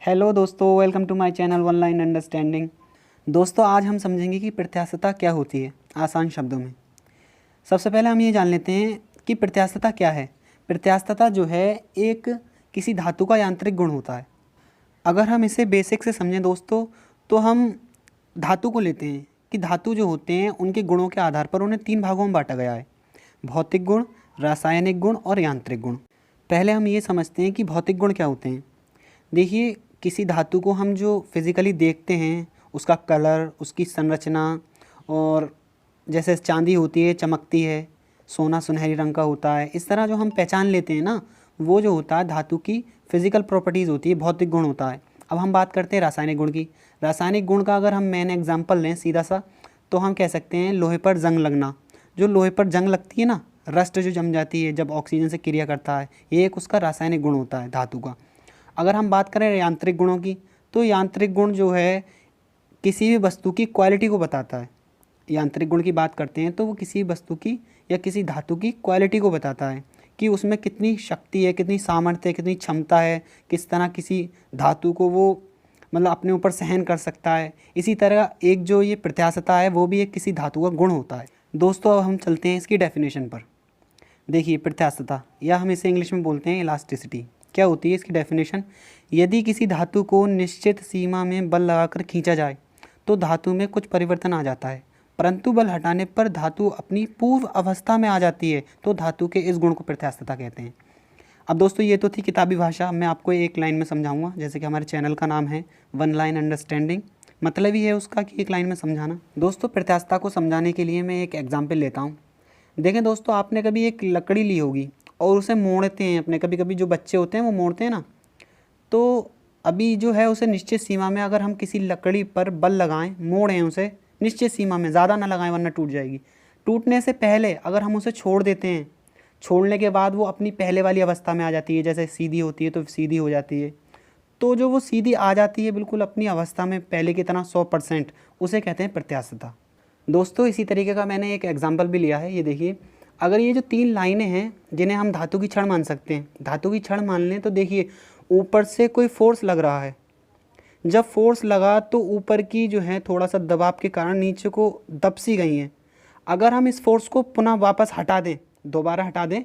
Hello दोस्तों, welcome to my channel one line understanding. दोस्तों, आज हम समझेंगे कि प्रत्यास्थता क्या होती है आसान शब्दों में। सबसे पहले हम ये जान लेते हैं कि प्रत्यास्थता क्या है। प्रत्यास्थता जो है एक किसी धातु का यांत्रिक गुण होता है। अगर हम इसे बेसिक से समझें दोस्तों, तो हम धातु को लेते हैं कि धातु जो होते हैं उनके गुणों के आधार पर उन्हें 3 भागों में बांटा गया है: भौतिक गुण, रासायनिक गुण और यांत्रिक गुण। पहले हम ये समझते हैं कि भौतिक गुण क्या होते हैं। देखिए, किसी धातु को हम जो फिज़िकली देखते हैं, उसका कलर, उसकी संरचना, और जैसे चांदी होती है चमकती है, सोना सुनहरी रंग का होता है, इस तरह जो हम पहचान लेते हैं ना, वो जो होता है धातु की फिज़िकल प्रॉपर्टीज़ होती है, भौतिक गुण होता है। अब हम बात करते हैं रासायनिक गुण की। रासायनिक गुण का अगर हम मेन एग्जाम्पल लें सीधा सा, तो हम कह सकते हैं लोहे पर जंग लगना। जो लोहे पर जंग लगती है ना, रस्ट जो जम जाती है जब ऑक्सीजन से क्रिया करता है, ये एक उसका रासायनिक गुण होता है धातु का। अगर हम बात करें यांत्रिक गुणों की, तो यांत्रिक गुण जो है किसी भी वस्तु की क्वालिटी को बताता है। यांत्रिक गुण की बात करते हैं तो वो किसी वस्तु की या किसी धातु की क्वालिटी को बताता है कि उसमें कितनी शक्ति है, कितनी सामर्थ्य है, कितनी क्षमता है, किस तरह किसी धातु को वो मतलब अपने ऊपर सहन कर सकता है। इसी तरह एक जो ये प्रत्यास्थता है वो भी एक किसी धातु का गुण होता है। दोस्तों, अब हम चलते हैं इसकी डेफिनेशन पर। देखिए, प्रत्यास्थता या हम इसे इंग्लिश में बोलते हैं इलास्टिसिटी, क्या होती है इसकी डेफिनेशन। यदि किसी धातु को निश्चित सीमा में बल लगाकर खींचा जाए तो धातु में कुछ परिवर्तन आ जाता है, परंतु बल हटाने पर धातु अपनी पूर्व अवस्था में आ जाती है, तो धातु के इस गुण को प्रत्यास्थता कहते हैं। अब दोस्तों, ये तो थी किताबी भाषा। मैं आपको एक लाइन में समझाऊंगा। जैसे कि हमारे चैनल का नाम है वन लाइन अंडरस्टैंडिंग, मतलब ही है उसका कि एक लाइन में समझाना। दोस्तों, प्रत्यास्थता को समझाने के लिए मैं एक एग्जाम्पल लेता हूँ। देखें दोस्तों, आपने कभी एक लकड़ी ली होगी और उसे मोड़ते हैं अपने, कभी कभी जो बच्चे होते हैं वो मोड़ते हैं ना, तो अभी जो है उसे निश्चित सीमा में अगर हम किसी लकड़ी पर बल लगाएं, मोड़ें उसे निश्चित सीमा में, ज़्यादा ना लगाएं वरना टूट जाएगी। टूटने से पहले अगर हम उसे छोड़ देते हैं, छोड़ने के बाद वो अपनी पहले वाली अवस्था में आ जाती है। जैसे सीधी होती है तो सीधी हो जाती है, तो जो वो सीधी आ जाती है बिल्कुल अपनी अवस्था में पहले की तरह 100%, उसे कहते हैं प्रत्यास्थता। दोस्तों, इसी तरीके का मैंने एक एग्जाम्पल भी लिया है। ये देखिए, अगर ये जो 3 लाइनें हैं जिन्हें हम धातु की छड़ मान सकते हैं, धातु की छड़ मान लें, तो देखिए ऊपर से कोई फोर्स लग रहा है। जब फोर्स लगा तो ऊपर की जो है थोड़ा सा दबाव के कारण नीचे को दब सी गई हैं। अगर हम इस फोर्स को पुनः वापस हटा दें, दोबारा हटा दें,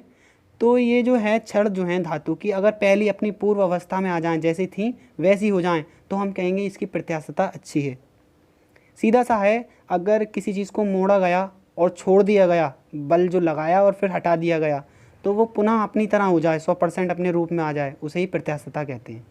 तो ये जो है छड़ जो है धातु की, अगर पहली अपनी पूर्व अवस्था में आ जाएं, जैसी थी वैसी हो जाएं, तो हम कहेंगे इसकी प्रत्यास्थता अच्छी है। सीधा सा है, अगर किसी चीज़ को मोड़ा गया और छोड़ दिया गया, बल जो लगाया और फिर हटा दिया गया, तो वो पुनः अपनी तरह हो जाए, 100% अपने रूप में आ जाए, उसे ही प्रत्यास्थता कहते हैं।